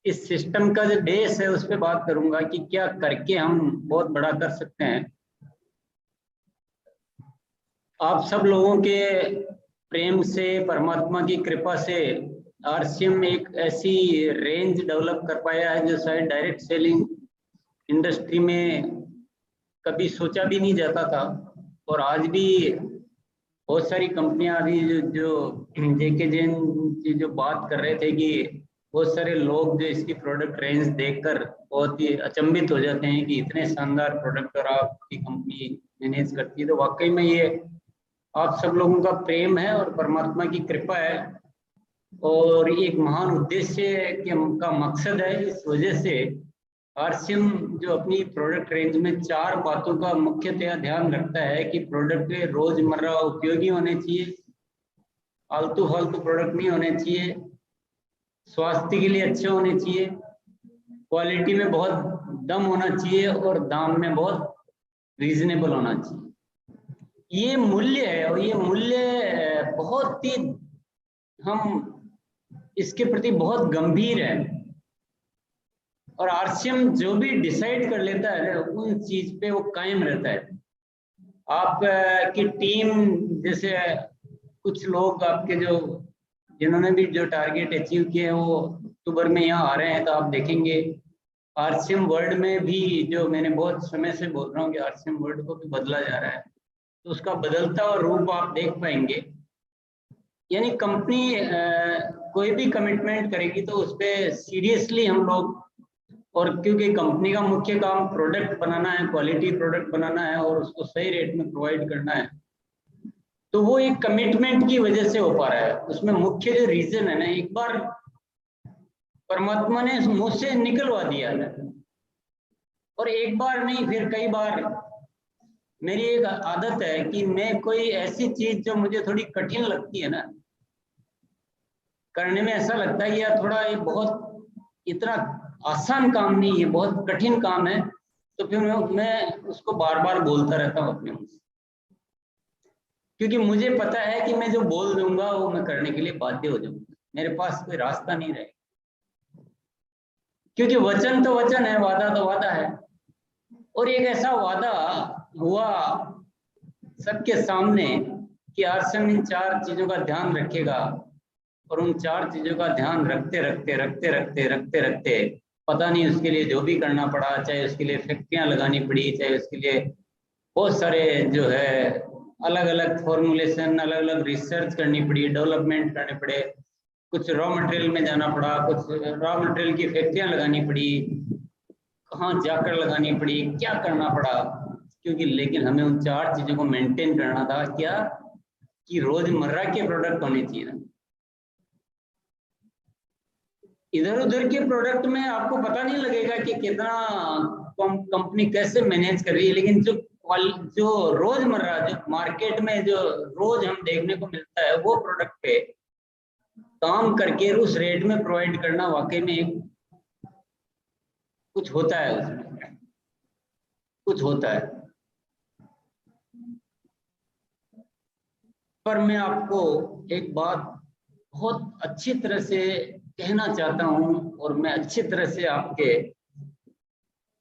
इस सिस्टम का जो बेस है उस पर बात करूंगा कि क्या करके हम बहुत बड़ा कर सकते हैं। आप सब लोगों के प्रेम से, परमात्मा की कृपा से आरसीएम एक ऐसी रेंज डेवलप कर पाया है जो शायद डायरेक्ट सेलिंग इंडस्ट्री में कभी सोचा भी नहीं जाता था। और आज भी बहुत सारी कंपनियां अभी जो जेके जैन की जो बात कर रहे थे कि बहुत सारे लोग जो इसकी प्रोडक्ट रेंज देखकर बहुत ही अचंभित हो जाते हैं कि इतने शानदार प्रोडक्ट और आपकी कंपनी मैनेज करती है। तो वाकई में ये आप सब लोगों का प्रेम है और परमात्मा की कृपा है और एक महान उद्देश्य का मकसद है। इस वजह से आरसीएम जो अपनी प्रोडक्ट रेंज में 4 बातों का मुख्यतया ध्यान रखता है कि प्रोडक्ट के रोजमर्रा उपयोगी होने चाहिए, आलतू फालतू प्रोडक्ट नहीं होने चाहिए, स्वास्थ्य के लिए अच्छे होने चाहिए, क्वालिटी में बहुत दम होना चाहिए और दाम में बहुत रीजनेबल होना चाहिए। ये मूल्य है और ये मूल्य बहुत ही हम इसके प्रति बहुत गंभीर है और आरसीएम जो भी डिसाइड कर लेता है उन चीज पे वो कायम रहता है। आप की टीम जैसे कुछ लोग आपके जो जिन्होंने भी जो टारगेट अचीव किए हैं वो अक्टूबर में यहाँ आ रहे हैं, तो आप देखेंगे आरसीएम वर्ल्ड में भी, जो मैंने बहुत समय से बोल रहा हूँ कि आरसीएम वर्ल्ड को भी बदला जा रहा है, तो उसका बदलता हुआ रूप आप देख पाएंगे। यानी कंपनी कोई भी कमिटमेंट करेगी तो उस पर सीरियसली हम लोग, और क्योंकि कंपनी का मुख्य काम प्रोडक्ट बनाना है, क्वालिटी प्रोडक्ट बनाना है और उसको सही रेट में प्रोवाइड करना है, तो वो एक कमिटमेंट की वजह से हो पा रहा है। उसमें मुख्य जो रीजन है ना, एक बार परमात्मा ने मुझ से निकलवा दिया है और एक बार नहीं फिर कई बार। मेरी एक आदत है कि मैं कोई ऐसी चीज जो मुझे थोड़ी कठिन लगती है ना, करने में ऐसा लगता है कि यार थोड़ा ये बहुत इतना आसान काम नहीं है, बहुत कठिन काम है, तो फिर मैं उसको बार बार बोलता रहता हूँ अपने मुंह से, क्योंकि मुझे पता है कि मैं जो बोल दूंगा वो मैं करने के लिए बाध्य हो जाऊंगा, मेरे पास कोई रास्ता नहीं रहेगा। क्योंकि वचन तो वचन है, वादा तो वादा है। और एक ऐसा वादा हुआ सबके सामने कि आरसीएम इन 4 चीजों का ध्यान रखेगा, और उन 4 चीजों का ध्यान रखते रखते रखते रखते रखते रखते पता नहीं उसके लिए जो भी करना पड़ा, चाहे उसके लिए फैक्ट्रियां लगानी पड़ी, चाहे उसके लिए बहुत सारे जो है अलग अलग फॉर्मुलेशन, अलग अलग रिसर्च करनी पड़ी, डेवलपमेंट करने पड़े, कुछ रॉ मटेरियल में जाना पड़ा, कुछ रॉ मटेरियल की फैक्ट्रियां लगानी पड़ी, कहाँ जाकर लगानी पड़ी, क्या करना पड़ा, क्योंकि लेकिन हमें उन 4 चीजों को मेंटेन करना था। क्या कि रोजमर्रा के प्रोडक्ट होने चाहिए ना। इधर उधर के प्रोडक्ट में आपको पता नहीं लगेगा कि कितना कंपनी कैसे मैनेज कर रही है, लेकिन जो रोजमर्रा जो मार्केट में जो रोज हम देखने को मिलता है वो प्रोडक्ट पे काम करके उस रेट में प्रोवाइड करना वाकई में कुछ होता है, उसमें कुछ होता है। पर मैं आपको एक बात बहुत अच्छी तरह से कहना चाहता हूं और मैं अच्छी तरह से आपके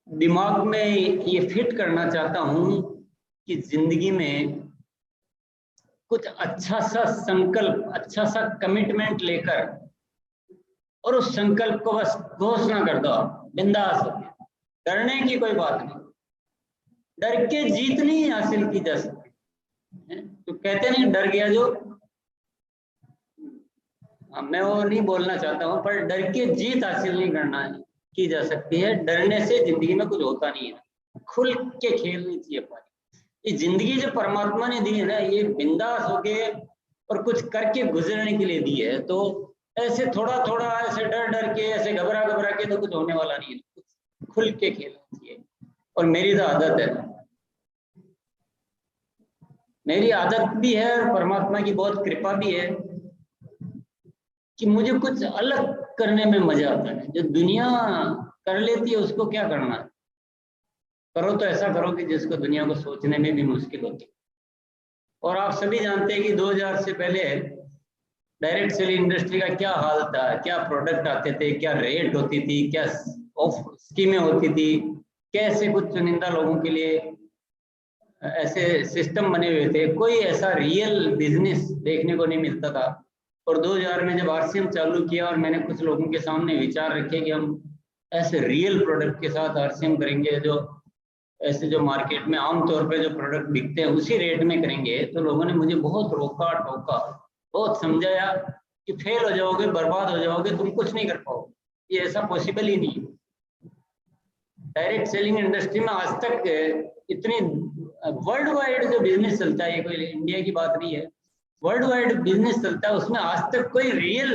दिमाग में ये फिट करना चाहता हूं कि जिंदगी में कुछ अच्छा सा संकल्प, अच्छा सा कमिटमेंट लेकर और उस संकल्प को बस घोषणा कर दो, बिंदास हो। डरने की कोई बात नहीं, डर के जीत नहीं हासिल की जा सकती। तो कहते नहीं डर गया जो, मैं वो नहीं बोलना चाहता हूँ, पर डर के जीत हासिल नहीं करना की जा सकती है। डरने से जिंदगी में कुछ होता नहीं है। खुल के खेलनी चाहिए पानी। ये जिंदगी जो परमात्मा ने दी है ना, ये बिंदास होके और कुछ करके गुजरने के लिए दी है। तो ऐसे थोड़ा थोड़ा ऐसे डर डर के, ऐसे घबरा घबरा के तो कुछ होने वाला नहीं है। कुछ खुल के खेलना चाहिए। और मेरी तो आदत है, मेरी आदत भी है और परमात्मा की बहुत कृपा भी है कि मुझे कुछ अलग करने में मजा आता है। जो दुनिया कर लेती है उसको क्या करना है, करो तो ऐसा करो कि जिसको दुनिया को सोचने में भी मुश्किल होती है। और आप सभी जानते हैं कि 2000 से पहले डायरेक्ट सेलिंग इंडस्ट्री का क्या हाल था, क्या प्रोडक्ट आते थे, क्या रेट होती थी, क्या ऑफ स्कीमें होती थी, कैसे कुछ चुनिंदा लोगों के लिए ऐसे सिस्टम बने हुए थे। कोई ऐसा रियल बिजनेस देखने को नहीं मिलता था। और 2000 में जब आरसीएम चालू किया और मैंने कुछ लोगों के सामने विचार रखे कि हम ऐसे रियल प्रोडक्ट के साथ आरसीएम करेंगे, जो ऐसे जो मार्केट में आमतौर पे जो प्रोडक्ट बिकते हैं उसी रेट में करेंगे, तो लोगों ने मुझे बहुत रोका टोका, बहुत समझाया कि फेल हो जाओगे, बर्बाद हो जाओगे, तुम कुछ नहीं कर पाओगे, ये ऐसा पॉसिबल ही नहीं। डायरेक्ट सेलिंग इंडस्ट्री में आज तक इतनी वर्ल्ड वाइड जो बिजनेस चलता है, कोई इंडिया की बात नहीं है, वर्ल्ड वाइड बिजनेस चलता है, उसमें आज तक कोई रियल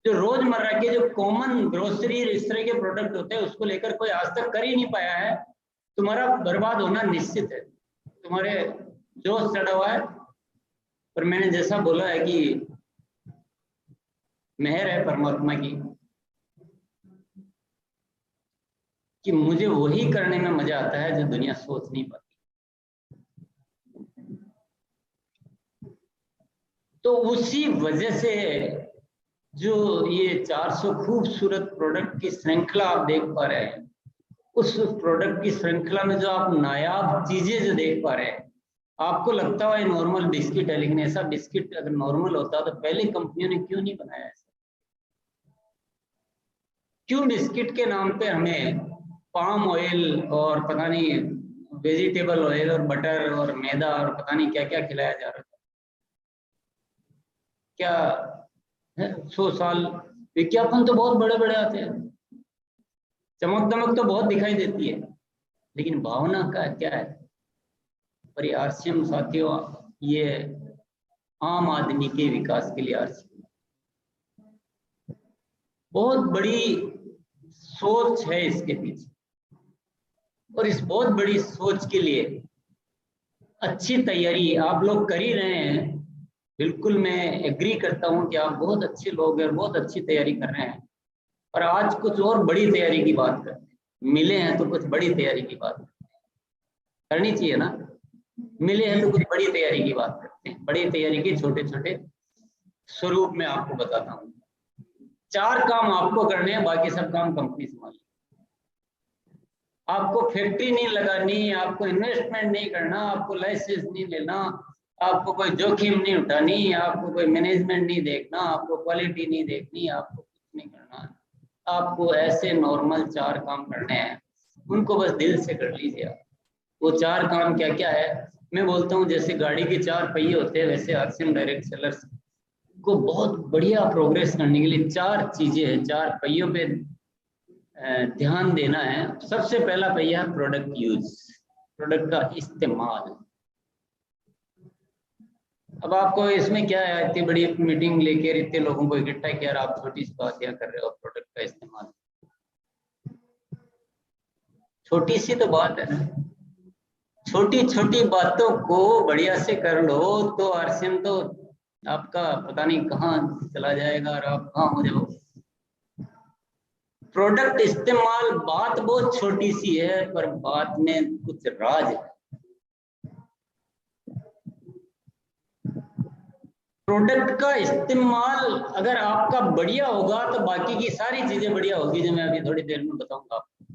जो रोजमर्रा के जो कॉमन ग्रोसरी इस तरह के प्रोडक्ट होते हैं उसको लेकर कोई आज तक कर ही नहीं पाया है। तुम्हारा बर्बाद होना निश्चित है, तुम्हारे जोश चढ़ा हुआ है। पर मैंने जैसा बोला है कि मेहर है परमात्मा की कि मुझे वही करने में मजा आता है जो दुनिया सोच नहीं पाती। तो उसी वजह से जो ये 400 खूबसूरत प्रोडक्ट की श्रृंखला आप देख पा रहे हैं, उस प्रोडक्ट की श्रृंखला में जो आप नायाब चीजें जो देख पा रहे हैं, आपको लगता है नॉर्मल बिस्किट है, लेकिन ऐसा बिस्किट अगर नॉर्मल होता तो पहले कंपनियों ने क्यों नहीं बनाया ऐसा? क्यों बिस्किट के नाम पे हमें पाम ऑयल और पता नहीं वेजिटेबल ऑयल और बटर और मैदा और पता नहीं क्या क्या खिलाया जा रहा था? क्या 100 साल विज्ञापन तो बहुत बड़े बड़े आते हैं, चमक दमक तो बहुत दिखाई देती है, लेकिन भावना का क्या है? पर ये आरसीएम साथियों, ये आम आदमी के विकास के लिए आरसीएम बहुत बड़ी सोच है इसके पीछे, और इस बहुत बड़ी सोच के लिए अच्छी तैयारी आप लोग कर ही रहे हैं। बिल्कुल मैं एग्री करता हूं कि आप बहुत अच्छे लोग हैं और बहुत अच्छी तैयारी कर रहे हैं। और आज कुछ और बड़ी तैयारी की बात करते हैं, मिले हैं तो कुछ बड़ी तैयारी की बात करनी चाहिए ना। मिले हैं तो कुछ बड़ी तैयारी की बात करते हैं। बड़ी तैयारी के छोटे छोटे स्वरूप में आपको बताता हूँ। 4 काम आपको करने हैं, बाकी सब काम कंपनी संभालेगी। आपको फैक्ट्री नहीं लगानी, आपको इन्वेस्टमेंट नहीं करना, आपको लाइसेंस नहीं लेना, आपको कोई जोखिम नहीं उठानी, आपको कोई मैनेजमेंट नहीं देखना, आपको क्वालिटी नहीं देखनी, आपको कुछ नहीं करना। आपको ऐसे नॉर्मल 4 काम करने हैं, उनको बस दिल से कर लीजिए आप। वो 4 काम क्या क्या है? मैं बोलता हूँ जैसे गाड़ी के 4 पहिए होते हैं, वैसे आरसीएम डायरेक्ट सेलर्स को बहुत बढ़िया प्रोग्रेस करने के लिए 4 चीजें हैं, 4 पहियों पे ध्यान देना है। सबसे पहला पहिया प्रोडक्ट यूज, प्रोडक्ट का इस्तेमाल। अब आपको इसमें क्या है, इतनी बड़ी मीटिंग लेकर इतने लोगों को इकट्ठा किया और आप छोटी सी बात यहाँ कर रहे हो, प्रोडक्ट का इस्तेमाल। छोटी सी तो बात है ना, छोटी छोटी बातों को बढ़िया से कर लो तो आरसीएम तो आपका पता नहीं कहाँ चला जाएगा और आप कहाँ हो जाओ। प्रोडक्ट इस्तेमाल बात बहुत छोटी सी है, पर बात में कुछ राज है। प्रोडक्ट का इस्तेमाल अगर आपका बढ़िया होगा तो बाकी की सारी चीजें बढ़िया होगी, जो मैं अभी थोड़ी देर में बताऊंगा आपको।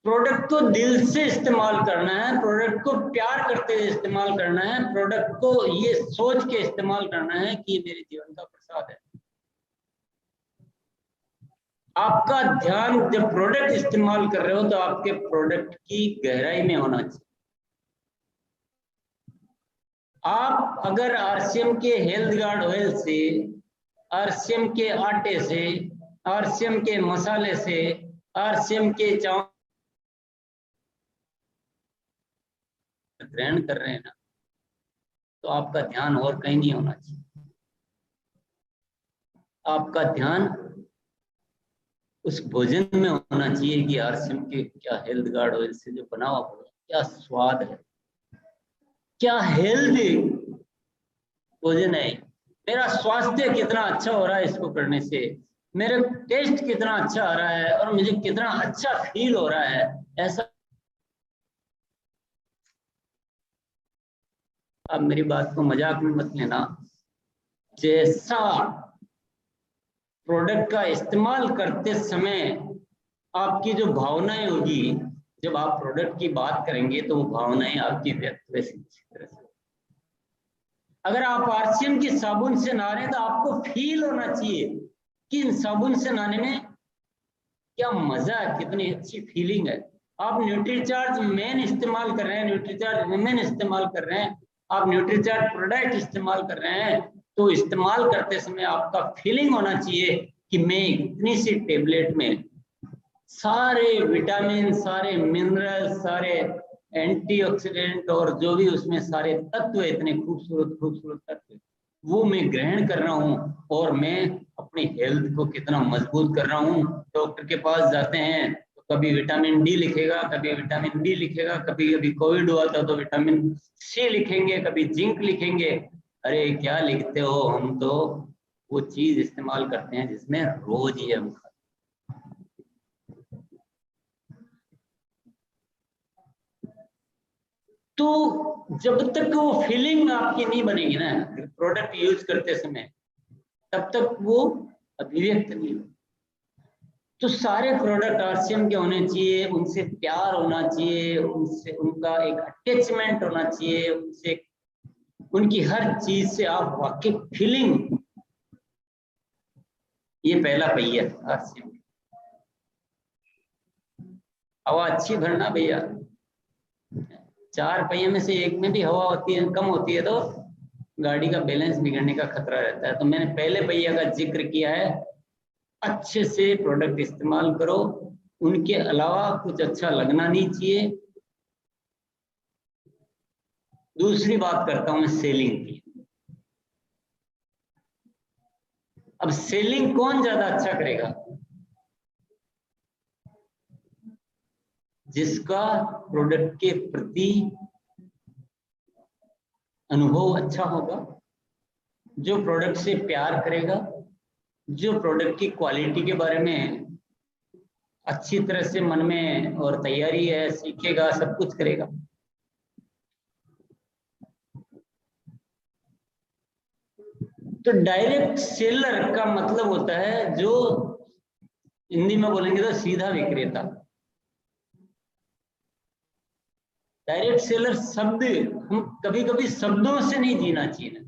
प्रोडक्ट को दिल से इस्तेमाल करना है, प्रोडक्ट को प्यार करते हुए इस्तेमाल करना है, प्रोडक्ट को ये सोच के इस्तेमाल करना है कि ये मेरे जीवन का प्रसाद है। आपका ध्यान जब प्रोडक्ट इस्तेमाल कर रहे हो तो आपके प्रोडक्ट की गहराई में होना चाहिए। आप अगर आरसीएम के हेल्थ गार्ड ऑयल से, आरसीएम के आटे से, आरसीएम के मसाले से, आरसीएम के चावल ग्रहण कर रहे हैं ना, तो आपका ध्यान और कहीं नहीं होना चाहिए। आपका ध्यान उस भोजन में होना चाहिए कि आरसीएम के क्या हेल्थ गार्ड ऑयल से जो बना हुआ भोजन क्या स्वाद है, क्या हेल्दी भोजन है, मेरा स्वास्थ्य कितना अच्छा हो रहा है इसको करने से, मेरा टेस्ट कितना अच्छा आ रहा है और मुझे कितना अच्छा फील हो रहा है। ऐसा आप मेरी बात को मजाक में मत लेना। जैसा प्रोडक्ट का इस्तेमाल करते समय आपकी जो भावनाएं होगी, जब आप प्रोडक्ट की बात करेंगे तो वो भावनाएं आपकी व्यक्त वैसी तरह से। अगर आप आरसीएम की साबुन से नहा रहे हैं तो आपको फील होना चाहिए कि इन साबुन से नहाने में क्या मजा है, कितनी अच्छी फीलिंग है। आप न्यूट्रीचार्ज मेन इस्तेमाल कर रहे हैं, न्यूट्रीचार्ज वुमेन इस्तेमाल कर रहे हैं, आप न्यूट्रीचार्ज प्रोडक्ट इस्तेमाल कर रहे हैं, तो इस्तेमाल करते समय आपका फीलिंग होना चाहिए कि मैं इतनी सी टेबलेट में सारे विटामिन, सारे मिनरल, सारे एंटीऑक्सीडेंट और जो भी उसमें सारे तत्व, इतने खूबसूरत खूबसूरत तत्व, वो मैं ग्रहण कर रहा हूँ और मैं अपनी हेल्थ को कितना मजबूत कर रहा हूँ। डॉक्टर के पास जाते हैं तो कभी विटामिन डी लिखेगा, कभी विटामिन बी लिखेगा, कभी कभी कोविड हुआ था तो विटामिन सी लिखेंगे, कभी जिंक लिखेंगे। अरे क्या लिखते हो, हम तो वो चीज इस्तेमाल करते हैं जिसमें रोज ही हम। तो जब तक वो फीलिंग आपकी नहीं बनेगी ना प्रोडक्ट यूज करते समय, तब तक वो अभिव्यक्त नहीं हो। तो सारे प्रोडक्ट आरसीएम के होने चाहिए, उनसे प्यार होना चाहिए, उनसे उनका एक अटैचमेंट होना चाहिए, उनसे उनकी हर चीज से आप वाकिफ फीलिंग। ये पहला पहिया आरसीएम। हवा अच्छी भरना भैया, 4 पहिए में से एक में भी हवा होती है, कम होती है तो गाड़ी का बैलेंस बिगड़ने का खतरा रहता है। तो मैंने पहले पहिया का जिक्र किया है, अच्छे से प्रोडक्ट इस्तेमाल करो, उनके अलावा कुछ अच्छा लगना नहीं चाहिए। दूसरी बात करता हूं मैं सेलिंग की। अब सेलिंग कौन ज्यादा अच्छा करेगा? जिसका प्रोडक्ट के प्रति अनुभव अच्छा होगा, जो प्रोडक्ट से प्यार करेगा, जो प्रोडक्ट की क्वालिटी के बारे में अच्छी तरह से मन में और तैयारी है, सीखेगा, सब कुछ करेगा। तो डायरेक्ट सेलर का मतलब होता है, जो हिंदी में बोलेंगे तो सीधा विक्रेता। डायरेक्ट सेलर शब्द, हम कभी कभी शब्दों से नहीं जीना चाहिए,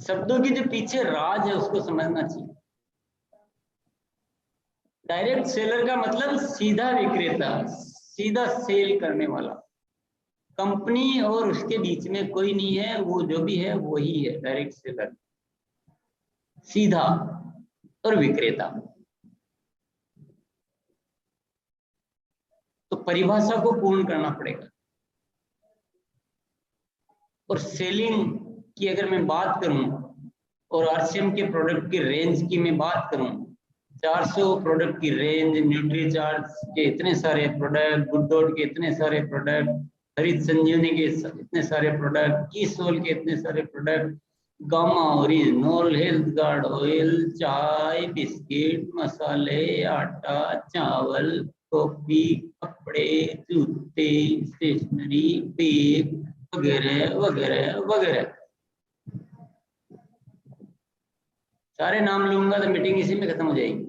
शब्दों के जो पीछे राज है उसको समझना चाहिए। डायरेक्ट सेलर का मतलब सीधा विक्रेता, सीधा सेल करने वाला। कंपनी और उसके बीच में कोई नहीं है, वो जो भी है वही है डायरेक्ट सेलर, सीधा और विक्रेता। तो परिभाषा को पूर्ण करना पड़ेगा। और सेलिंग की अगर मैं बात करूं और आरसीएम के प्रोडक्ट की रेंज की मैं बात करूं, 400 प्रोडक्ट की रेंज, न्यूट्रीचार्ज के इतने सारे प्रोडक्ट, गुड डॉट के इतने सारे प्रोडक्ट, हरित संजीवनी के इतने सारे प्रोडक्ट, कीसोल के इतने सारे product, gamma original, health guard oil, चाय, बिस्किट, मसाले, आटा, चावल, कॉफी, कपड़े, जूते, स्टेशनरी, बैग वगैरह वगैरह वगैरह। सारे नाम लूंगा तो मीटिंग इसी में खत्म हो जाएगी।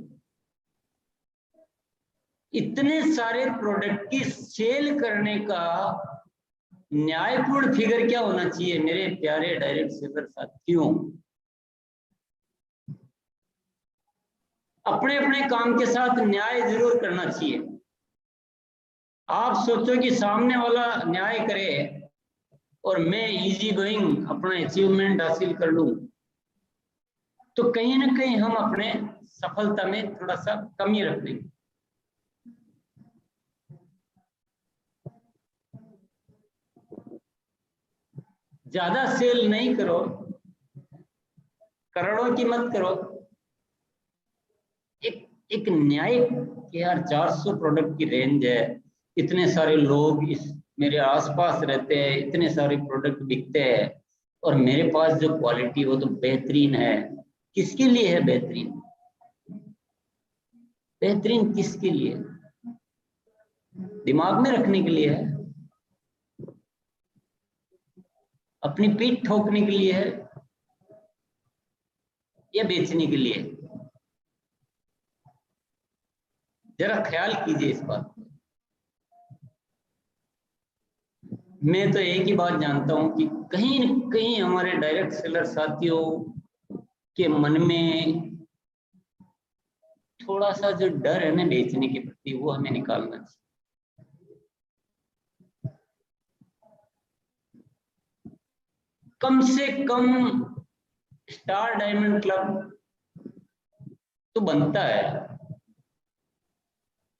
इतने सारे प्रोडक्ट की सेल करने का न्यायपूर्ण फिगर क्या होना चाहिए मेरे प्यारे डायरेक्ट सेलर साथियों? अपने अपने काम के साथ न्याय जरूर करना चाहिए। आप सोचो कि सामने वाला न्याय करे और मैं इजी गोइंग अपना अचीवमेंट हासिल कर लूं, तो कहीं ना कहीं हम अपने सफलता में थोड़ा सा कमी रख देंगे। ज्यादा सेल नहीं करो, करोड़ों की मत करो, एक एक न्यायिक कि यार 400 प्रोडक्ट की रेंज है, इतने सारे लोग इस मेरे आसपास रहते हैं, इतने सारे प्रोडक्ट बिकते हैं और मेरे पास जो क्वालिटी वो तो बेहतरीन है। किसके लिए है बेहतरीन? बेहतरीन किसके लिए? दिमाग में रखने के लिए है। अपनी पीठ ठोकने के लिए है या बेचने के लिए? जरा ख्याल कीजिए इस बात पर। मैं तो एक ही बात जानता हूं कि कहीं न कहीं हमारे डायरेक्ट सेलर साथियों के मन में थोड़ा सा जो डर है ना बेचने के प्रति, वो हमें निकालना चाहिए। कम से कम स्टार डायमंड क्लब तो बनता है,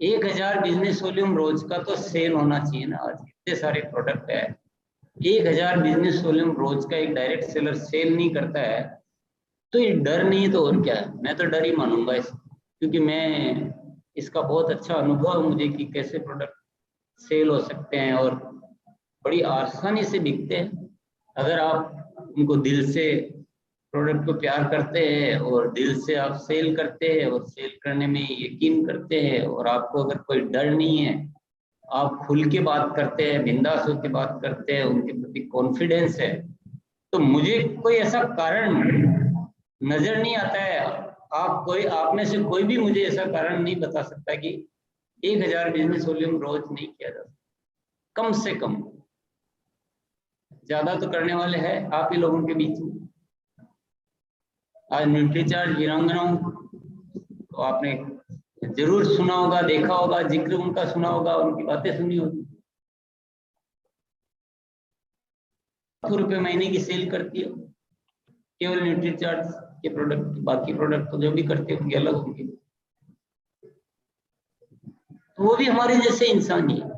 1000 बिजनेस वॉल्यूम रोज का तो सेल होना चाहिए ना। आज इतने सारे प्रोडक्ट है, 1000 बिजनेस वॉल्यूम रोज का एक डायरेक्ट सेलर सेल नहीं करता है तो ये डर नहीं तो और क्या है? मैं तो डर ही मानूंगा इस, क्योंकि मैं इसका बहुत अच्छा अनुभव है मुझे कि कैसे प्रोडक्ट सेल हो सकते हैं और बड़ी आसानी से बिकते हैं अगर आप उनको दिल से प्रोडक्ट को प्यार करते हैं और दिल से आप सेल करते हैं और सेल करने में यकीन करते हैं और आपको अगर कोई डर नहीं है, आप खुल के बात करते हैं, बिंदास होकर बात करते हैं, उनके प्रति कॉन्फिडेंस है, तो मुझे कोई ऐसा कारण नजर नहीं आता है। आप में से कोई भी मुझे ऐसा कारण नहीं बता सकता कि 1000 बिजनेस वॉल्यूम रोज नहीं किया जा सकता। कम से कम, ज्यादा तो करने वाले हैं आप ही लोगों के बीच में। आज न्यूट्रीचार्ज वीरांगनाओं तो आपने जरूर सुना होगा, देखा होगा, जिक्र उनका सुना होगा, उनकी बातें सुनी होगी। ₹100 महीने की सेल करती है केवल न्यूट्रीचार्ज के प्रोडक्ट, बाकी प्रोडक्ट तो जो भी करते होंगे अलग होंगे। तो वो भी हमारे जैसे इंसान ही है।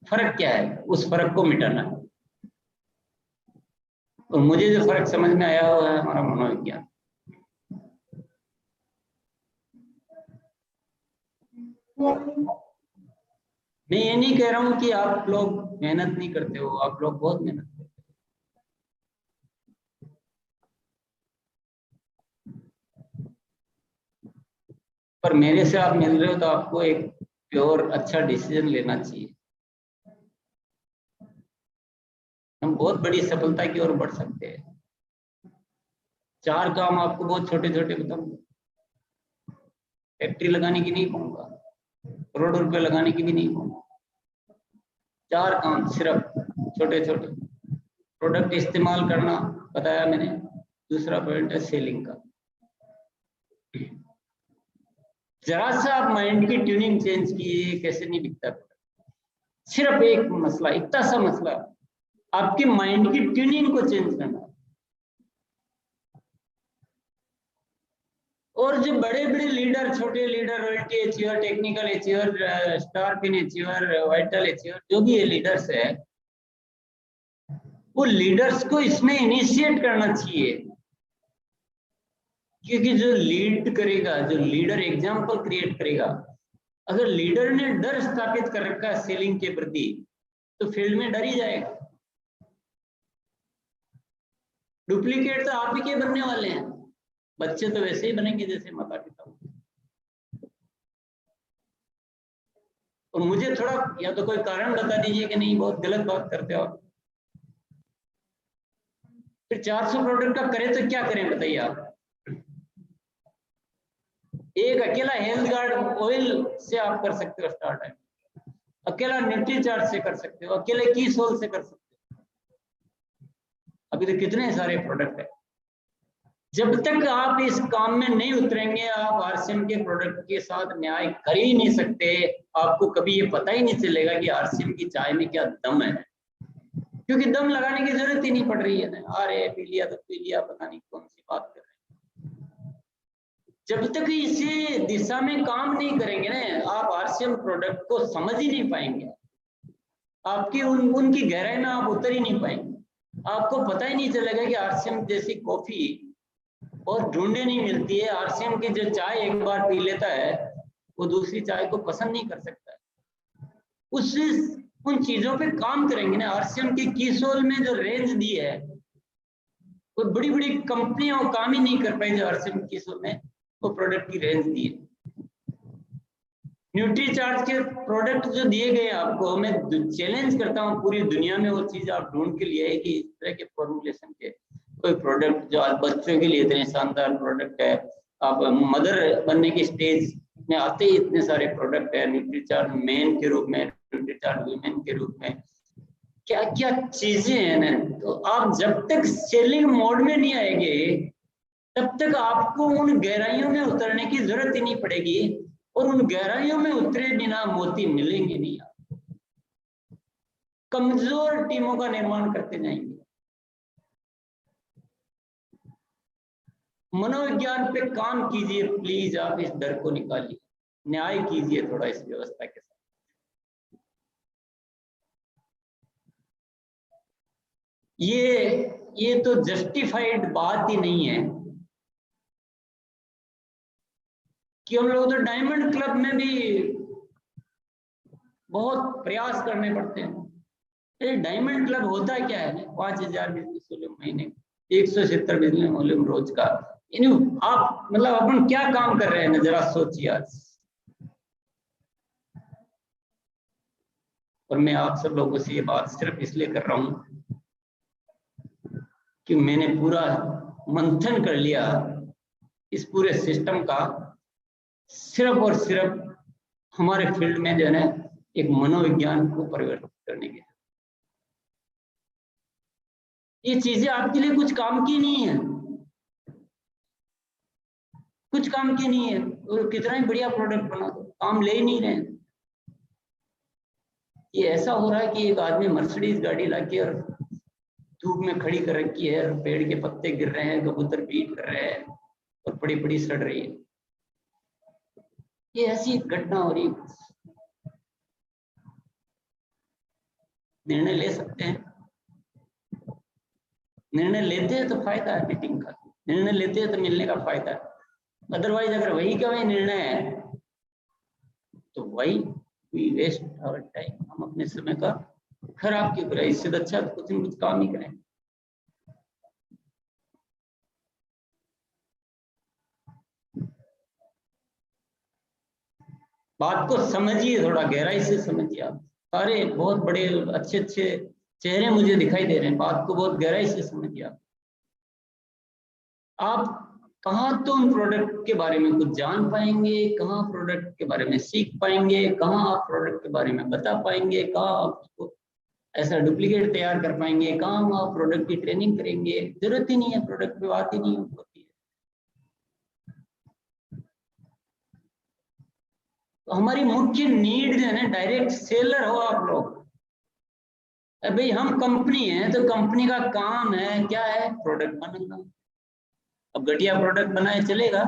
फर्क क्या है? उस फर्क को मिटाना है। और मुझे जो फर्क समझ में आया हुआ है हमारा मनोविज्ञान। मैं ये नहीं कह रहा हूं कि आप लोग मेहनत नहीं करते हो, आप लोग बहुत मेहनत करते हो। पर मेरे से आप मिल रहे हो तो आपको एक प्योर अच्छा डिसीजन लेना चाहिए। हम बहुत बड़ी सफलता की ओर बढ़ सकते हैं। 4 काम आपको बहुत छोटे छोटे बताऊंगा, फैक्ट्री लगाने की नहीं कहूंगा, करोड़ों रुपए लगाने की भी नहीं कहूंगा। 4 काम सिर्फ छोटे छोटे। प्रोडक्ट इस्तेमाल करना बताया मैंने, दूसरा पॉइंट है सेलिंग का। जरा सा आप माइंड की ट्यूनिंग चेंज कीजिए, कैसे नहीं बिकता। सिर्फ एक मसला, इतना सा मसला, आपकी माइंड की ट्यूनिंग को चेंज करना। और जो बड़े बड़े लीडर, छोटे leader, royalty achiever, technical achiever, star pin achiever, vital achiever, जो भी ये लीडर्स है, वो लीडर्स को इसमें इनिशिएट करना चाहिए। क्योंकि जो लीड करेगा, जो लीडर एग्जाम्पल क्रिएट करेगा, अगर लीडर ने डर स्थापित कर रखा है सेलिंग के प्रति, तो फील्ड में डर ही जाएगा। डुप्लीकेट तो आप ही के बनने वाले हैं, बच्चे तो वैसे ही बनेंगे जैसे माता पिता। और मुझे थोड़ा या तो कोई कारण बता दीजिए कि नहीं बहुत गलत बात करते हो आप। फिर 400 प्रोडक्ट का करें तो क्या करें बताइए आप? एक अकेला हेल्थ गार्ड ऑयल से आप कर सकते हो स्टार्ट है, अकेला न्यूट्रीचार्ज से कर सकते हो, अकेले की सोल से कर सकते हो। अभी तो कितने सारे प्रोडक्ट है। जब तक आप इस काम में नहीं उतरेंगे, आप आरसीएम के प्रोडक्ट के साथ न्याय कर ही नहीं सकते। आपको कभी ये पता ही नहीं चलेगा कि आरसीएम की चाय में क्या दम है, क्योंकि दम लगाने की जरूरत ही नहीं पड़ रही है ना। अरे पी लिया तो पी लिया, पता नहीं कौन सी बात कर रहे हैं। जब तक इसी दिशा में काम नहीं करेंगे ना, आप आरसीएम प्रोडक्ट को समझ ही नहीं पाएंगे। आपकी उनकी गहराई में आप उतर ही नहीं पाएंगे। आपको पता ही नहीं चलेगा कि आरसीएम जैसी कॉफी और ढूंढे नहीं मिलती है। आरसीएम की जो चाय एक बार पी लेता है, वो दूसरी चाय को पसंद नहीं कर सकता है। उन चीजों पे काम करेंगे ना। आरसीएम की कीसोल में जो रेंज दी है, वो बड़ी बड़ी कंपनियां काम ही नहीं कर पाई जो आरसीएम कीसोल में वो प्रोडक्ट की रेंज दी है। न्यूट्रीचार्ज के प्रोडक्ट जो दिए गए आपको, मैं चैलेंज करता हूँ पूरी दुनिया में वो चीज आप ढूंढ के लिए है कि इस तरह के फॉर्मुलेशन के कोई प्रोडक्ट जो आज बच्चों के लिए इतने शानदार प्रोडक्ट है। आप मदर बनने की स्टेज में आते ही इतने सारे प्रोडक्ट है, न्यूट्रीचार्ज मेन के रूप में, न्यूट्रीचार्ज वुमेन के रूप में, क्या क्या चीजें हैं ना। तो आप जब तक सेलिंग मोड में नहीं आएंगे तब तक आपको उन गहराइयों में उतरने की जरूरत ही नहीं पड़ेगी, और उन गहराइयों में उतरे बिना मोती मिलेंगे नहीं। आपको कमजोर टीमों का निर्माण करते जाएंगे। मनोविज्ञान पे काम कीजिए प्लीज, आप इस डर को निकालिए, न्याय कीजिए थोड़ा इस व्यवस्था के साथ। ये तो जस्टिफाइड बात ही नहीं है कि हम लोग तो डायमंड क्लब में भी बहुत प्रयास करने पड़ते हैं। ये डायमंड क्लब होता क्या है? 5000 बिजनेस वॉल्यूम महीने, 170 बिजनेस वॉल्यूम रोज का। आप मतलब अपन क्या काम कर रहे हैं ना, जरा सोचिए आज। और मैं आप सब लोगों से ये बात सिर्फ इसलिए कर रहा हूं कि मैंने पूरा मंथन कर लिया इस पूरे सिस्टम का, सिर्फ और सिर्फ हमारे फील्ड में जो है एक मनोविज्ञान को परिवर्तित करने के। ये चीजें आपके लिए कुछ काम की नहीं है, कुछ काम की नहीं है। और कितना ही बढ़िया प्रोडक्ट बना दो, काम ले ही नहीं रहे। ये ऐसा हो रहा है कि एक आदमी मर्सिडीज गाड़ी लाके और धूप में खड़ी कर रखी है, और पेड़ के पत्ते गिर रहे हैं, कबूतर पीट कर रहे हैं और बड़ी बड़ी सड़ रही है। ये ऐसी घटना हो रही है। निर्णय ले सकते हैं, निर्णय लेते हैं तो फायदा है मीटिंग का, निर्णय लेते हैं तो मिलने का फायदा है। अदरवाइज अगर वही का वही निर्णय है तो वही वी वेस्ट आवर टाइम, हम अपने समय का खराब क्यों करें? इससे अच्छा तो कुछ न कुछ काम ही करें। बात को समझिए, थोड़ा गहराई से समझिए। आप सारे बहुत बड़े अच्छे अच्छे चेहरे मुझे दिखाई दे रहे हैं, बात को बहुत गहराई से समझिए। आप कहाँ तो उन प्रोडक्ट के बारे में कुछ जान पाएंगे, कहाँ प्रोडक्ट के बारे में सीख पाएंगे, कहाँ आप प्रोडक्ट के बारे में बता पाएंगे, कहाँ आप उसको ऐसा डुप्लीकेट तैयार कर पाएंगे, कहाँ आप प्रोडक्ट की ट्रेनिंग करेंगे। जरूरत ही नहीं है, प्रोडक्ट पे बात ही नहीं होती है। तो हमारी मुख्य नीड जो है ना, डायरेक्ट सेलर हो आप लोग। भाई हम कंपनी है तो कंपनी का काम है क्या है? प्रोडक्ट बनाना। अब घटिया प्रोडक्ट बनाए चलेगा,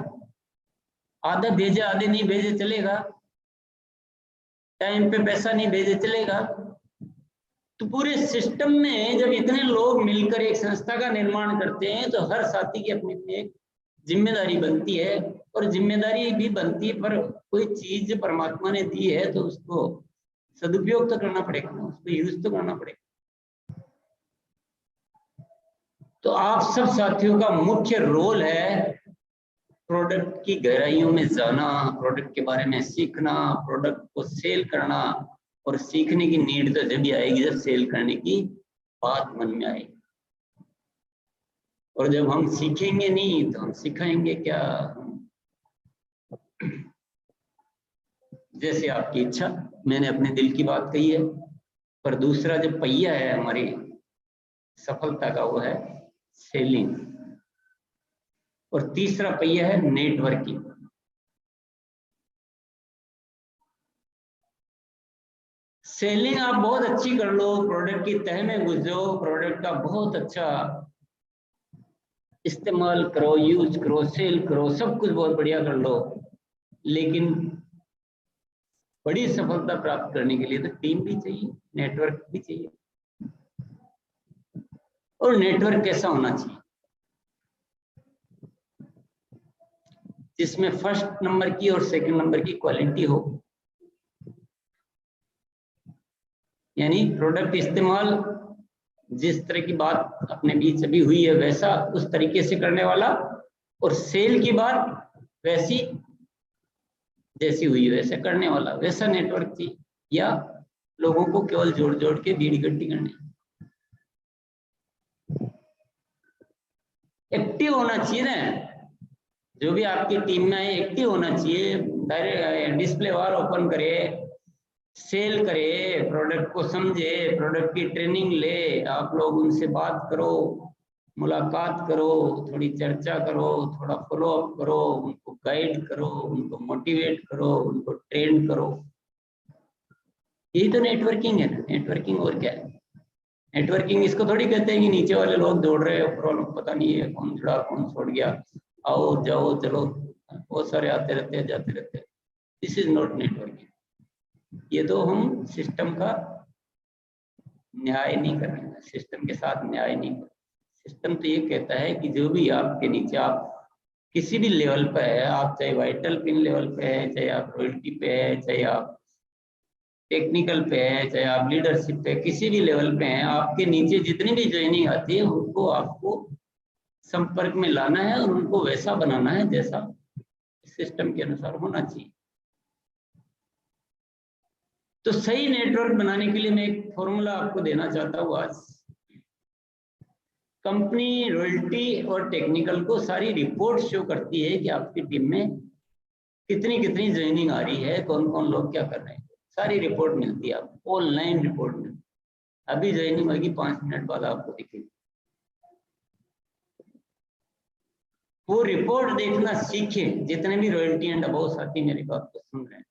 आधे भेजे आधे नहीं भेजे चलेगा, टाइम पे पैसा नहीं भेजे चलेगा। तो पूरे सिस्टम में जब इतने लोग मिलकर एक संस्था का निर्माण करते हैं तो हर साथी की अपनी अपनी एक जिम्मेदारी बनती है। और जिम्मेदारी भी बनती है, पर कोई चीज परमात्मा ने दी है तो उसको सदुपयोग तो करना पड़ेगा ना, उसको यूज तो करना पड़ेगा। तो आप सब साथियों का मुख्य रोल है प्रोडक्ट की गहराइयों में जाना, प्रोडक्ट के बारे में सीखना, प्रोडक्ट को सेल करना। और सीखने की नीड तो जब भी आएगी जब सेल करने की बात मन में आएगी। और जब हम सीखेंगे नहीं तो हम सिखाएंगे क्या? जैसे आपकी इच्छा, मैंने अपने दिल की बात कही है। पर दूसरा जो पहिया है हमारी सफलता का वो है सेलिंग, और तीसरा पहिया है नेटवर्किंग। सेलिंग आप बहुत अच्छी कर लो, प्रोडक्ट की तह में घुस जाओ, प्रोडक्ट का बहुत अच्छा इस्तेमाल करो, यूज करो, सेल करो, सब कुछ बहुत बढ़िया कर लो। लेकिन बड़ी सफलता प्राप्त करने के लिए तो टीम भी चाहिए, नेटवर्क भी चाहिए। और नेटवर्क कैसा होना चाहिए? जिसमें फर्स्ट नंबर की और सेकंड नंबर की क्वालिटी हो। यानी प्रोडक्ट इस्तेमाल जिस तरह की बात अपने बीच अभी हुई है वैसा उस तरीके से करने वाला, और सेल की बात वैसी जैसी हुई वैसे करने वाला, वैसा नेटवर्क चाहिए, या लोगों को केवल जोड़ जोड़ के भीड़ इकट्ठी करनी। एक्टिव होना चाहिए ना, जो भी आपकी टीम में है एक्टिव होना चाहिए। डायरेक्ट डिस्प्ले वॉल ओपन करे, सेल करे, प्रोडक्ट को समझे, प्रोडक्ट की ट्रेनिंग ले, आप लोग उनसे बात करो, मुलाकात करो, थोड़ी चर्चा करो, थोड़ा फॉलो अप करो, उनको गाइड करो, उनको मोटिवेट करो, उनको ट्रेन करो। यही तो नेटवर्किंग है ना, नेटवर्किंग और क्या है। नेटवर्किंग इसको थोड़ी कहते हैं कि नीचे वाले लोग दौड़ रहे हैं, ऊपर वालों को पता नहीं है कौन जुड़ा कौन छोड़ गया, आओ जाओ चलो, बहुत सारे आते रहते हैं जाते रहते हैं। This is not networking. ये तो हम सिस्टम का न्याय नहीं कर रहे हैं, सिस्टम के साथ न्याय नहीं कर रहे। सिस्टम तो ये कहता है कि जो भी आपके नीचे, आप किसी भी लेवल पे है, आप चाहे वाइटल पिन लेवल पे है, चाहे आप रॉयल्टी पे है, चाहे आप टेक्निकल पे है, चाहे आप लीडरशिप पे, किसी भी लेवल पे हैं, आपके नीचे जितनी भी ज्वाइनिंग आती है उनको आपको संपर्क में लाना है और उनको वैसा बनाना है जैसा सिस्टम के अनुसार होना चाहिए। तो सही नेटवर्क बनाने के लिए मैं एक फॉर्मूला आपको देना चाहता हूँ आज। कंपनी रॉयल्टी और टेक्निकल को सारी रिपोर्ट शो करती है कि आपकी टीम में कितनी कितनी ज्वाइनिंग आ रही है, कौन कौन लोग क्या कर रहे हैं, सारी रिपोर्ट मिलती है आपको, ऑनलाइन रिपोर्ट मिलती है। अभी ज्वाइनिंग होगी, 5 मिनट बाद आपको दिखेगी। वो रिपोर्ट देखना सीखे, जितने भी रॉयल्टी एंड अबव साथी मेरी बात को सुन रहे हैं,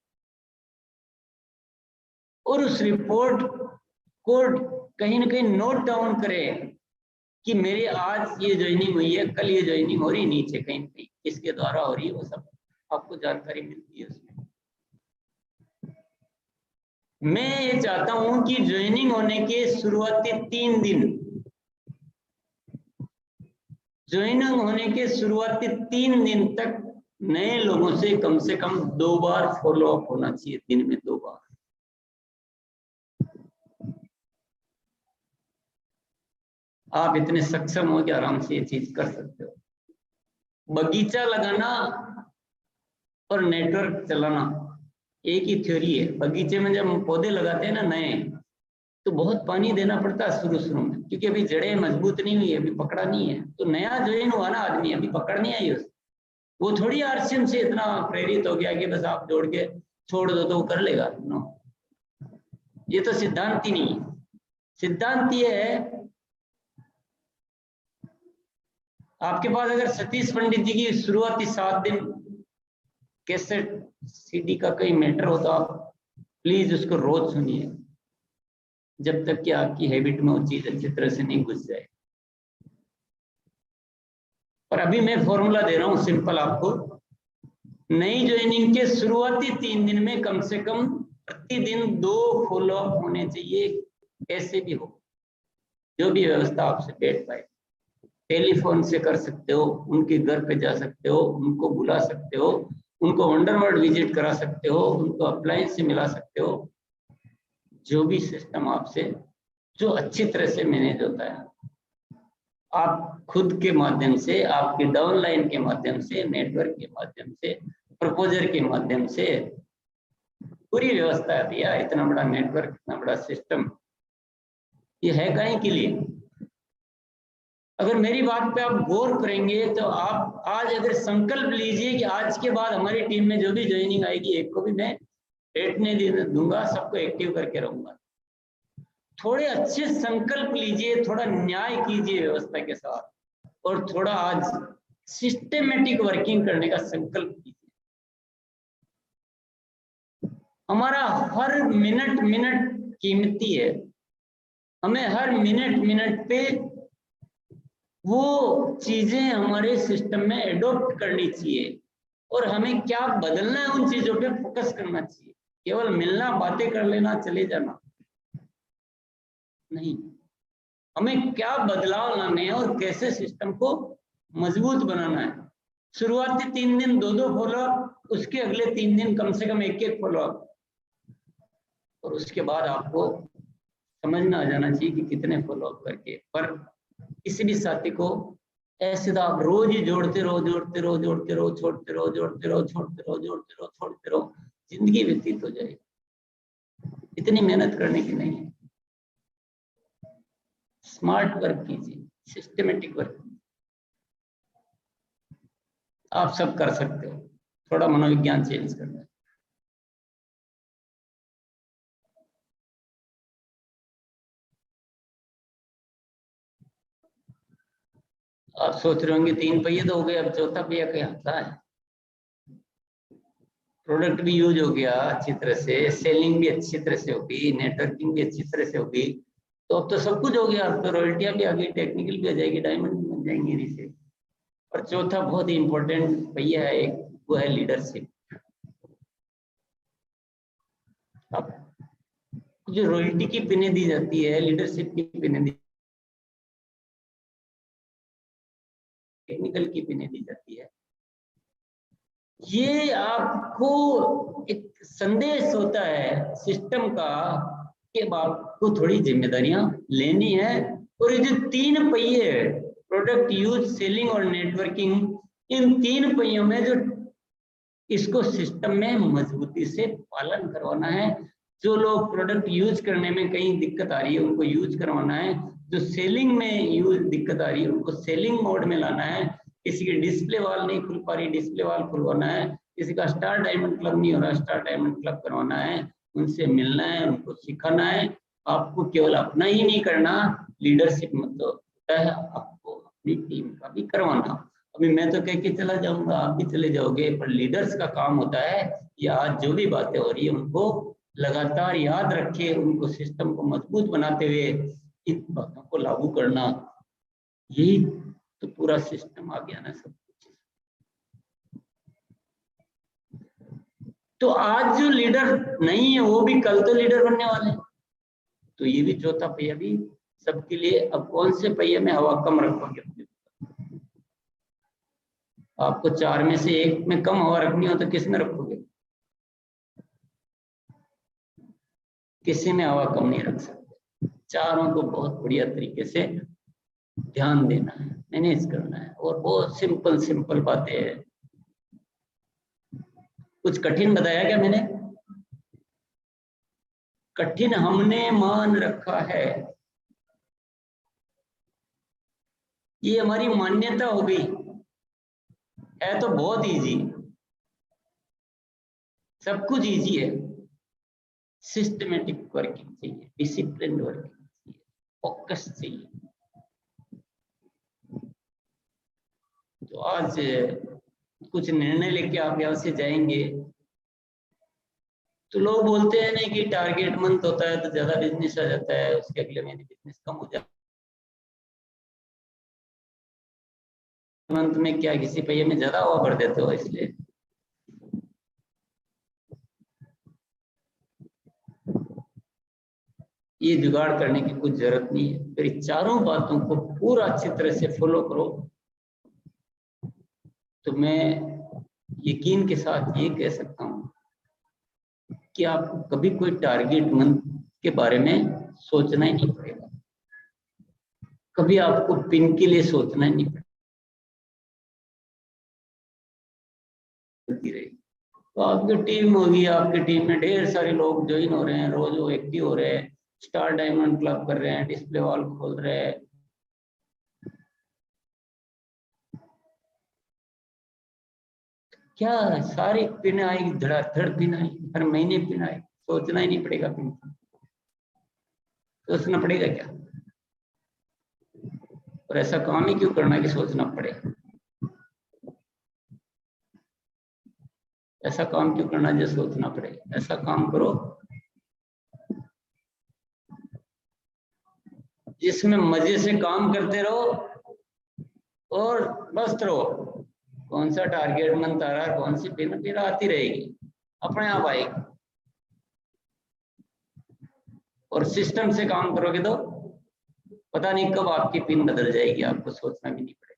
और उस रिपोर्ट को कहीं ना कहीं नोट डाउन करें कि मेरी आज ये ज्वाइनिंग हुई है, कल ये ज्वाइनिंग हो रही, नीचे कहीं कहीं किसके द्वारा हो रही है, वो सब आपको जानकारी मिलती है उसमें। मैं ये चाहता हूं कि ज्वाइनिंग होने के शुरुआती 3 दिन, ज्वाइनिंग होने के शुरुआती 3 दिन तक नए लोगों से कम 2 बार फॉलो अप होना चाहिए, दिन में 2 बार। आप इतने सक्षम हो कि आराम से ये चीज कर सकते हो। बगीचा लगाना और नेटवर्क चलाना एक ही थ्योरी है। बगीचे में जब हम पौधे लगाते हैं ना नए, तो बहुत पानी देना पड़ता है शुरू शुरू में, क्योंकि अभी जड़ें मजबूत नहीं हुई, अभी पकड़ा नहीं है। तो नया ज्वाइन हुआ ना आदमी, अभी पकड़ नहीं आई उसको, वो थोड़ी आरसीएम से इतना प्रेरित हो गया कि बस आप जोड़ के छोड़ दो तो वो कर लेगा। नो, ये तो सिद्धांत ही नहीं है। सिद्धांत ये है, आपके पास अगर सतीश पंडित जी की शुरुआती 7 दिन कैसेट सीडी का कोई मैटर हो तो आप प्लीज उसको रोज सुनिए, जब तक कि आपकी हैबिट में वो चीज अच्छी तरह से नहीं घुस जाए। और अभी मैं फॉर्मूला दे रहा हूं सिंपल आपको। नई ज्वाइनिंग के शुरुआती 3 दिन में कम से कम प्रतिदिन 2 फॉलोअप होने चाहिए, कैसे भी हो, जो भी व्यवस्था आपसे बैठ पाए। टेलीफोन से कर सकते हो, उनके घर पे जा सकते हो, उनको बुला सकते हो, उनको वंडरवर्ल्ड विजिट करा सकते हो, उनको अप्लायंस से मिला सकते हो, जो भी सिस्टम आपसे जो अच्छी तरह से मैनेज होता है, आप खुद के माध्यम से, आपके डाउनलाइन के माध्यम से, नेटवर्क के माध्यम से, प्रपोजर के माध्यम से, पूरी व्यवस्था है भैया। इतना बड़ा नेटवर्क, इतना बड़ा सिस्टम, ये है काहे के लिए? अगर मेरी बात पे आप गौर करेंगे तो आप आज अगर संकल्प लीजिए कि आज के बाद हमारी टीम में जो भी ज्वाइनिंग आएगी, एक को भी मैं बैठने दूंगा, सबको एक्टिव करके रहूंगा। थोड़े अच्छे संकल्प लीजिए, थोड़ा न्याय कीजिए व्यवस्था के साथ, और थोड़ा आज सिस्टेमेटिक वर्किंग करने का संकल्प कीजिए। हमारा हर मिनट मिनट कीमती है, हमें हर मिनट मिनट पे वो चीजें हमारे सिस्टम में एडॉप्ट करनी चाहिए, और हमें क्या बदलना है उन चीजों पे फोकस करना चाहिए। केवल मिलना, बातें कर लेना, चले जाना नहीं, हमें क्या बदलाव लाने हैं और कैसे सिस्टम को मजबूत बनाना है। शुरुआती 3 दिन 2 फॉलोअप, उसके अगले 3 दिन कम से कम 1 फॉलोअप, और उसके बाद आपको समझ में आ जाना चाहिए कि कितने फॉलोअप करके। पर किसी भी साथी को ऐसे तो आप रोज ही जोड़ते रहो, जोड़ते रहो, जोड़ते रहो, छोड़ते रहो, जोड़ते रहो, छोड़ते रहो, जोड़ते रहो, छोड़ते रहो, जिंदगी व्यतीत हो जाएगी। इतनी मेहनत करने की नहीं है। स्मार्ट वर्क कीजिए, सिस्टमेटिक वर्क आप सब कर सकते हो। थोड़ा मनोविज्ञान चेंज करना है। आप सोच रहे होंगे 3 पहिए तो हो गए, अब चौथा पहिया क्या आता है? प्रोडक्ट भी यूज हो गया अच्छी तरह से, सेलिंग भी अच्छी तरह से होगी, नेटवर्किंग भी अच्छी तरह से होगी, तो अब तो सब कुछ हो गया। अब तो रॉयल्टियां भी आ गई, टेक्निकल भी आ जाएगी, डायमंड भी बन जाएंगे इन्हीं से। और चौथा बहुत ही इंपॉर्टेंट पहिया है एक, वो है लीडरशिप। अब जो रॉयल्टी की पिनें दी जाती है, लीडरशिप की पिनें दी, टेक्निकल की पिनें दी जाती है, ये आपको एक संदेश होता है सिस्टम का कि आपको थोड़ी जिम्मेदारियां लेनी है। और ये जो 3 पहिए, प्रोडक्ट यूज, सेलिंग और नेटवर्किंग, इन 3 पहियों में जो इसको सिस्टम में मजबूती से पालन करवाना है। जो लोग प्रोडक्ट यूज करने में कहीं दिक्कत आ रही है उनको यूज करवाना है, जो सेलिंग में यूज दिक्कत आ रही है उनको सेलिंग मोड में लाना है, किसी की डिस्प्ले वॉल नहीं खुल पा रही, डिस्प्ले वॉल खुलवाना है, किसी का स्टार डायमंड क्लब नहीं हो रहा, स्टार डायमंड क्लब करवाना है, उनसे मिलना है, उनको सिखाना है। आपको केवल अपना ही नहीं करना, लीडरशिप मतलब होता है आपको अपनी टीम का भी करवाना। अभी मैं तो कह के चला जाऊंगा, आप भी चले जाओगे, पर लीडर्स का काम होता है कि आज जो भी बातें हो रही है उनको लगातार याद रखे, उनको सिस्टम को मजबूत बनाते हुए इन बातों को लागू करना। यही तो पूरा सिस्टम आ गया ना सब कुछ। तो आज जो लीडर नहीं है वो भी कल तो लीडर बनने वाले हैं। तो ये भी चौथा पहिया भी सबके लिए। अब कौन से पहिए में हवा कम रखोगे? आपको 4 में से 1 में कम हवा रखनी हो तो किस में रखोगे? किसी में हवा कम नहीं रख सकते। चारों को बहुत बढ़िया तरीके से ध्यान देना है, मैनेज करना है, और बहुत सिंपल सिंपल बातें हैं। कुछ कठिन बताया क्या मैंने? कठिन हमने मान रखा है, ये हमारी मान्यता हो गई है। तो बहुत इजी, सब कुछ इजी है। सिस्टमेटिक वर्किंग चाहिए, डिसिप्लिन वर्किंग चाहिए, फोकस चाहिए। तो आज कुछ निर्णय लेके आप यहाँ से जाएंगे। तो लोग बोलते हैं ना कि टारगेट मंथ होता है तो ज्यादा बिजनेस आ जाता है, उसके अगले महीने बिजनेस कम हो जाता है। मंथ में क्या किसी पहिए में ज्यादा हवा भर देते हो? इसलिए ये जुगाड़ करने की कुछ जरूरत नहीं है। फिर चारों बातों को पूरा अच्छी तरह से फॉलो करो, तो मैं यकीन के साथ ये कह सकता हूँ कि आपको कभी कोई टारगेट मंथ के बारे में सोचना ही नहीं पड़ेगा, कभी आपको पिन के लिए सोचना ही नहीं पड़ेगा। तो आपकी टीम होगी, आपकी टीम में ढेर सारे लोग ज्वाइन हो रहे हैं, रोज वो एक्टिव हो रहे हैं, स्टार डायमंड क्लब कर रहे हैं, डिस्प्ले वॉल खोल रहे हैं। क्या सारी पिन आएगी, धड़ाधड़ पिन आएगी, हर महीने पिन आएगी, सोचना ही नहीं पड़ेगा पिन, सोचना पड़ेगा क्या? और ऐसा काम ही क्यों करना कि सोचना पड़े? ऐसा काम क्यों करना जो सोचना पड़े? ऐसा काम करो जिसमें मजे से काम करते रहो और मस्त रहो। कौन सा टारगेट मंथ आ रहा है, कौन सी पिन पिन आती रहेगी, अपने आप आएगी। और सिस्टम से काम करोगे तो पता नहीं कब आपकी पिन बदल जाएगी, आपको सोचना भी नहीं पड़ेगा।